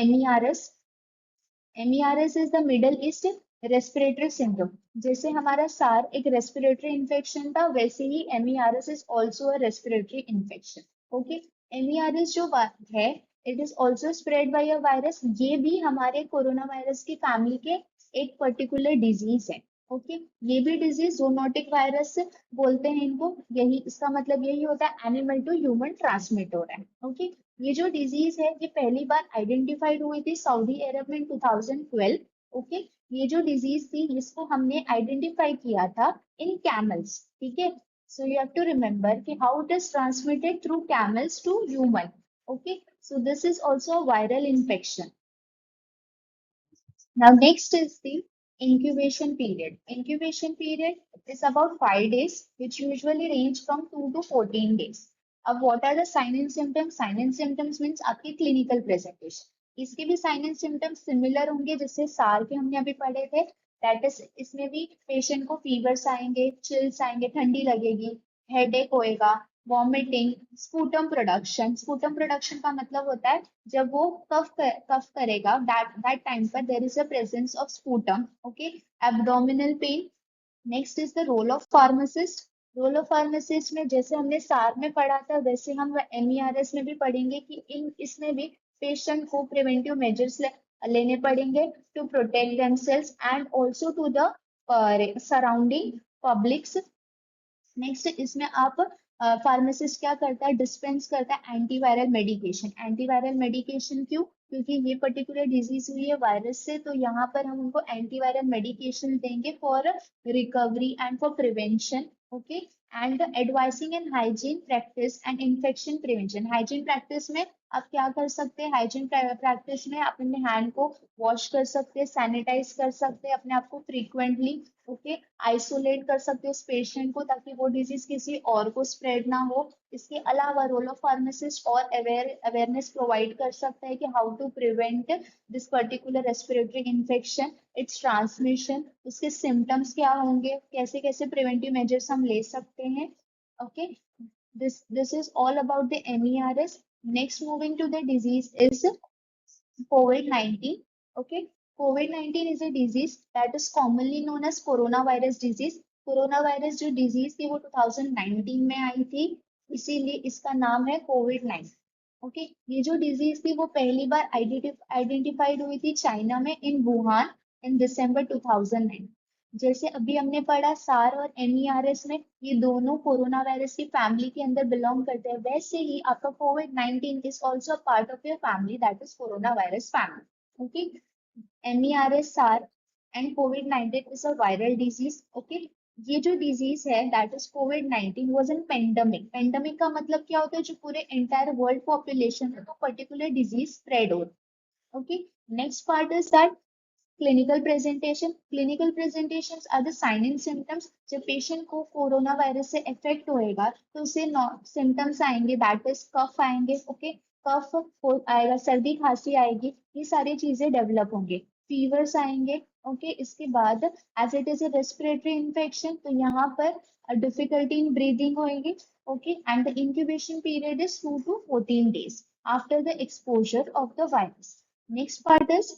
MERS. MERS is the middle east respiratory syndrome. जैसे हमारा सार एक रेस्पिरेटरी इन्फेक्शन था, वैसे ही MERS is also a respiratory infection. Okay, MERS जो है it is also spread by a virus. ये भी हमारे कोरोना वायरस की फैमिली के एक पर्टिकुलर डिजीज है. ओके, ये भी डिजीज जूनोटिक वायरस बोलते हैं इनको. यही इसका मतलब यही होता है एनिमल टू ह्यूमन ट्रांसमिट हो रहा है. ओके, ये जो डिजीज है ये पहली बार आइडेंटिफाइड हुई थी सऊदी अरब में 2012. ओके, ये जो डिजीज थी इसको हमने आइडेंटिफाई किया था इन कैमल्स. ठीक है, so you have to remember कि how it is transmitted through camels to human. Okay, so this is also a viral infection. Now next is the incubation period. Incubation period is about 5 days, which usually range from 2 to 14 days. अब what are the sign and symptoms? Sign and symptoms means आपकी clinical presentation. इसके भी sign and symptoms similar होंगे जैसे सार के हमने अभी पढ़े थे. That is, इसमें भी patient को fevers आएंगे, chills आएंगे, ठंडी लगेगी, headache होएगा, vomiting, sputum production. Sputum production का मतलब होता है जब वो कफ करेगा दैट टाइम पर there is a presence of sputum. Okay, abdominal pain. Next is the role of pharmacist. Role of pharmacist में जैसे हमने सार में पढ़ा था वैसे हम MERS में भी पढ़ेंगे कि इसमें भी पेशेंट को प्रिवेंटिव मेजर्स लेने पड़ेंगे to protect themselves and also to the surrounding publics. Next इसमें आप फार्मासिस्ट क्या करता है, डिस्पेंस करता है एंटीवायरल मेडिकेशन. एंटीवायरल मेडिकेशन क्यों? क्योंकि ये पर्टिकुलर डिजीज हुई है वायरस से, तो यहाँ पर हम उनको एंटीवायरल मेडिकेशन देंगे for recovery and for prevention. Okay, and advising and hygiene practice and infection prevention. Hygiene practice में आप क्या कर सकते हैं? हाइजीन प्रैक्टिस में आप अपने हैंड को वॉश कर सकते हैं, सैनिटाइज कर सकते हैं अपने आप को फ्रीक्वेंटली. ओके, आइसोलेट कर सकते हैं उस पेशेंट को ताकि वो डिजीज किसी और को स्प्रेड ना हो. इसके अलावा रोल ऑफ फार्मासिस्ट और अवेयरनेस प्रोवाइड कर सकता है कि how to prevent this particular respiratory infection, its transmission, उसके सिम्टम्स क्या होंगे, कैसे कैसे प्रिवेंटिव मेजर्स हम ले सकते हैं. Okay, this is all about the MERS. Next, moving to the disease is COVID-19. Okay, COVID-19 is a disease that is commonly known as coronavirus disease. Coronavirus जो disease थी वो 2019 में आई थी, इसीलिए इसका नाम है COVID-19. ओके, ये जो डिजीज थी वो पहली बार आइडेंटिफाइड हुई थी चाइना में इन वुहान इन दिसंबर 2009. जैसे अभी हमने पढ़ा सार और MERS में ये दोनों कोरोना वायरस की फैमिली के अंदर बिलोंग करते हैं, वैसे ही आपका COVID-19 is also part of your family, that is corona virus family. Okay, MERS, SARS and COVID-19 is a viral disease. Okay, ये जो डिजीज है that is COVID-19 was an pandemic. Pandemic का मतलब क्या होता है? जो पूरे एंटायर वर्ल्ड पॉपुलेशन है तो पर्टिकुलर डिजीज स्प्रेड हो. Okay, next part is that clinical presentation. Clinical presentation are the sign and symptoms. जब पेशेंट को कोरोना वायरस से इफेक्ट होएगा तो उसे सिम्टम्स आएंगे, दैट इज कफ आएंगे. ओके, कफ आएगा, सर्दी खांसी आएगी, ये सारी चीजें डेवलप होंगे, फीवर्स आएंगे. ओके, इसके बाद as it is a respiratory infection तो यहाँ पर डिफिकल्टी इन ब्रीदिंग होएगी. Okay, and the incubation period is 2 to 14 days after the exposure of the virus. Next part is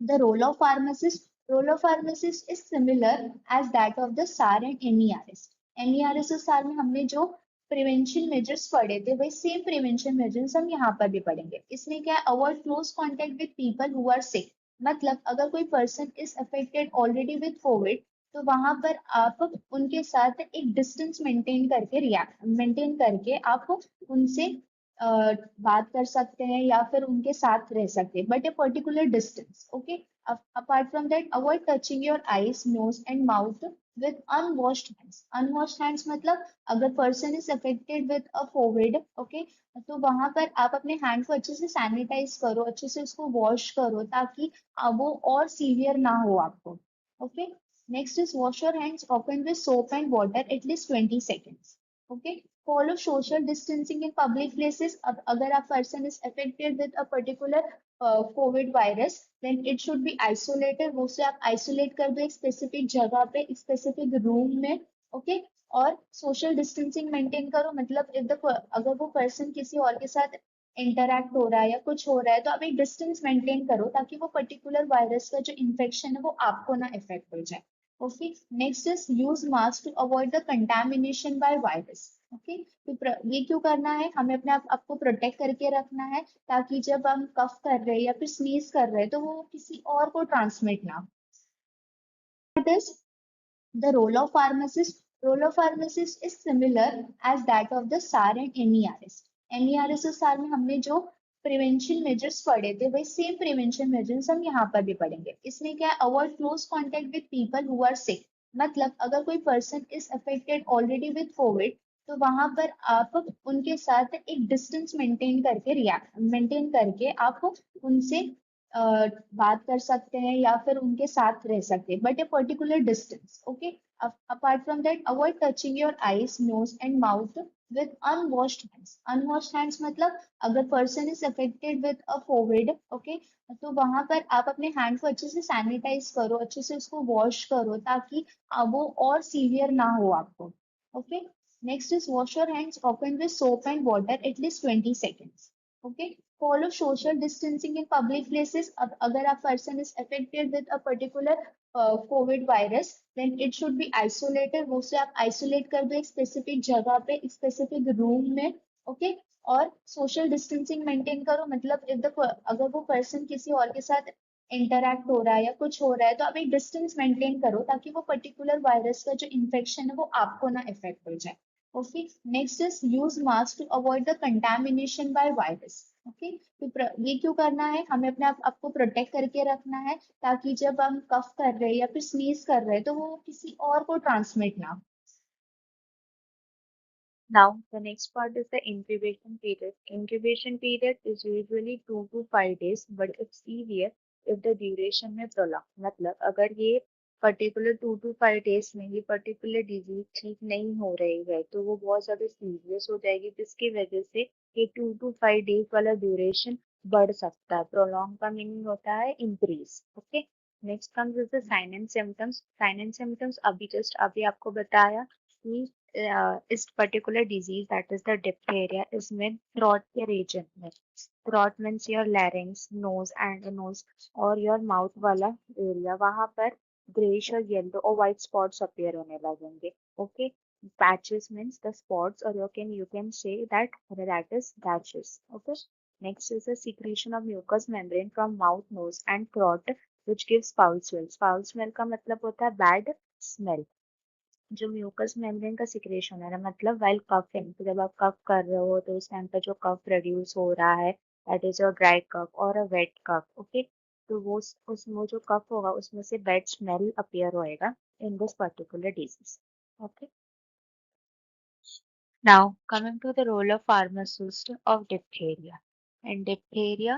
the role of pharmacist. Role of pharmacist is similar as that of the SAR and MERS. MERS और SAR में हमने जो prevention measures पढ़े थे वही same prevention measures हम यहाँ पर भी पढ़ेंगे. इसमें क्या है? Avoid close contact with people who are sick. मतलब अगर कोई person is affected already with covid तो वहां पर आप उनके साथ एक डिस्टेंस मेंटेन करके आप उनसे बात कर सकते हैं या फिर उनके साथ रह सकते हैं, but a particular distance. Okay, apart from that avoid touching your eyes, nose and mouth with unwashed hands. Unwashed hands मतलब अगर person is affected with a covid, okay, तो वहां पर आप अपने हैंड को अच्छे से सैनिटाइज करो, अच्छे से उसको वॉश करो ताकि वो और सीवियर ना हो आपको. Okay, next is wash your hands often with soap and water at least 20 seconds. Okay, follow social distancing in public places. अब अगर आप person is affected with a particular COVID virus, then it should be isolated. वो उसे आप isolate कर दो एक specific जगह पे, एक specific room में. Okay, और social distancing maintain करो. मतलब if the अगर वो person किसी और के साथ इंटरैक्ट हो रहा है या कुछ हो रहा है, तो आप एक डिस्टेंस मेंटेन करो ताकि वो पर्टिकुलर वायरस का जो इन्फेक्शन है वो आपको ना इफेक्ट हो जाए। Okay, next is use mask to avoid the contamination by virus. Okay, तो ये क्यों करना है, हमें अपने आपको प्रोटेक्ट करके रखना है ताकि जब हम कफ कर रहे हैं या फिर स्नीज कर रहे हैं तो वो किसी और को ट्रांसमिट ना हो। This the role of pharmacist is similar as that of the SAR and NERS. NERS और SAR में हमने जो प्रिवेंशन मेजर्स पढ़े थे वही सेम प्रिवेंशन मेजर्स हम यहाँ पर भी पढ़ेंगे। इसमें क्या है, avoid close contact with people who are sick. मतलब अगर कोई person is affected already with covid तो वहां पर आप उनके साथ एक डिस्टेंस मेंटेन करके आप उनसे बात कर सकते हैं या फिर उनके साथ रह सकते हैं, but a particular distance. Okay, apart from that, avoid touching your eyes, nose and mouth with unwashed hands. Unwashed hands मतलब अगर person is affected with a COVID, okay, तो वहां पर आप अपने हैंड को अच्छे से सैनिटाइज करो, अच्छे से उसको वॉश करो ताकि वो और सीवियर ना हो आपको। Okay, next is wash your hands often with soap and water at least 20 seconds. Okay, follow social distancing in public places. अब अगर आप person is affected with a particular covid virus then it should be isolated, वो उसे आप isolate कर दो एक specific जगह पे, एक स्पेसिफिक रूम में। ओके, और सोशल डिस्टेंसिंग मेंटेन करो, मतलब इफ द अगर वो पर्सन किसी और के साथ इंटरैक्ट हो रहा है या कुछ हो रहा है तो आप एक डिस्टेंस मेंटेन करो ताकि वो पर्टिकुलर वायरस का जो इन्फेक्शन है वो आपको ना इफेक्ट हो जाए। Okay, next is use mask to avoid the contamination by virus. Okay, तो ये क्यों करना है, हमें अपने आपको प्रोटेक्ट करके रखना है ताकि जब हम कफ कर रहे हैं या फिर स्नीज कर रहे हैं तो वो किसी और को ट्रांसमिट ना हो। Now, the next part is the incubation period. Incubation period is usually 2 to 5 days, but it's severe if the duration में prolong. मतलब अगर ये particular 2 to 5 days में ये particular disease ठीक नहीं हो रही है तो वो बहुत ज़्यादा सीरियस हो जाएगी, जिसकी वजह से ये 2 to 5 days वाला ड्यूरेशन बढ़ सकता है। प्रोलॉन्ग का मीनिंग होता है increase. Okay, next comes is the sign and symptoms. Sign and symptoms अभी आपको बताया कि इस particular disease that is the diphtheria, इसमें थ्रोट के रीजन में, throat means your larynx, nose और योर माउथ वाला एरिया, वहां पर ग्रेश और येलो और व्हाइट स्पॉट्स अपीयर होने लगेंगे। Okay, patches means the spots और you can say that is dashes. Okay, next is the secretion of mucous membrane from mouth, nose and throat which gives foul smell. Foul smell का मतलब होता है bad smell. जो mucus membrane का secretion है ना, मतलब वाइल कफिंग, तो जब आप कफ कर रहे हो तो उस टाइम पर जो कफ प्रोड्यूस हो रहा है that is your dry cough और अ वेट कफ। ओके, तो वो उसमें जो कफ होगा उसमें से बैड स्मेल अपीयर होएगा in this particular disease. Okay, now coming to the role of pharmacist of diphtheria. In diphtheria,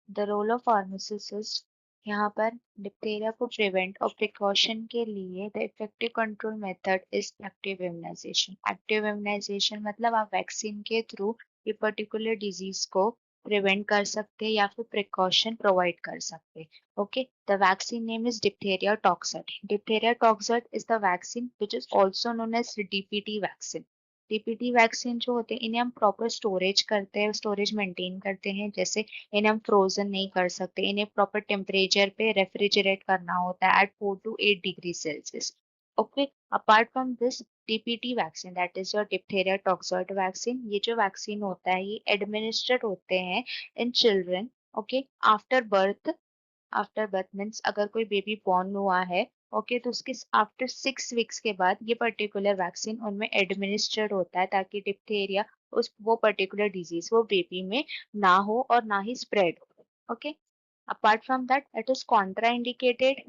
the role of pharmacist, यहाँ पर डिप्थेरिया को प्रिवेंट और प्रिकॉशन के लिए the effective control method is active immunization. Active immunization मतलब आप vaccine के through ये पर्टिकुलर डिजीज को प्रिवेंट कर सकते हैं या फिर प्रिकॉशन प्रोवाइड कर सकते हैं। Okay, the vaccine name is diphtheria toxoid. Diphtheria toxoid is the vaccine which is also known as DPT vaccine. DPT vaccine जो होते हैं इन्हें हम प्रॉपर स्टोरेज करते हैं, स्टोरेज मेंटेन करते हैं, जैसे इन्हें हम फ्रोजन नहीं कर सकते, इन्हें प्रॉपर टेम्परेचर पे रेफ्रिजरेट करना होता है at 4 to 8 degree Celsius. Okay, apart from this DPT vaccine that is your diphtheria toxoid vaccine, ये जो वैक्सीन होता है ये एडमिनिस्ट्रेट होते हैं in children. Okay, after birth. After birth means अगर कोई बेबी बॉर्न हुआ है, ओके, तो उसके आफ्टर 6 वीक्स के बाद ये पर्टिकुलर वैक्सीन उनमें एडमिनिस्ट्रेट होता है ताकि डिप्थेरिया उस वो पर्टिकुलर डिजीज वो बेबी में ना हो और ना ही स्प्रेड हो। Okay, apart from that it is contraindicated.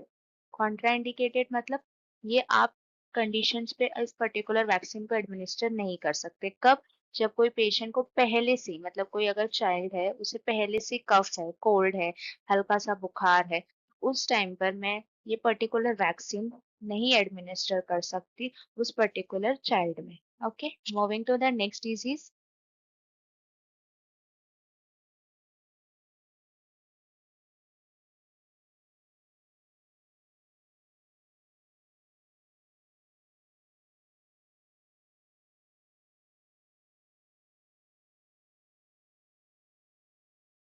Contraindicated मतलब ये आप कंडीशंस पे इस पर्टिकुलर वैक्सीन को एडमिनिस्टर नहीं कर सकते। कब? जब कोई पेशेंट को पहले से, मतलब कोई अगर चाइल्ड है उसे पहले से कफ है, कोल्ड है, हल्का सा बुखार है, उस टाइम पर मैं ये पर्टिकुलर वैक्सीन नहीं एडमिनिस्टर कर सकती उस पर्टिकुलर चाइल्ड में। Okay, moving to the next disease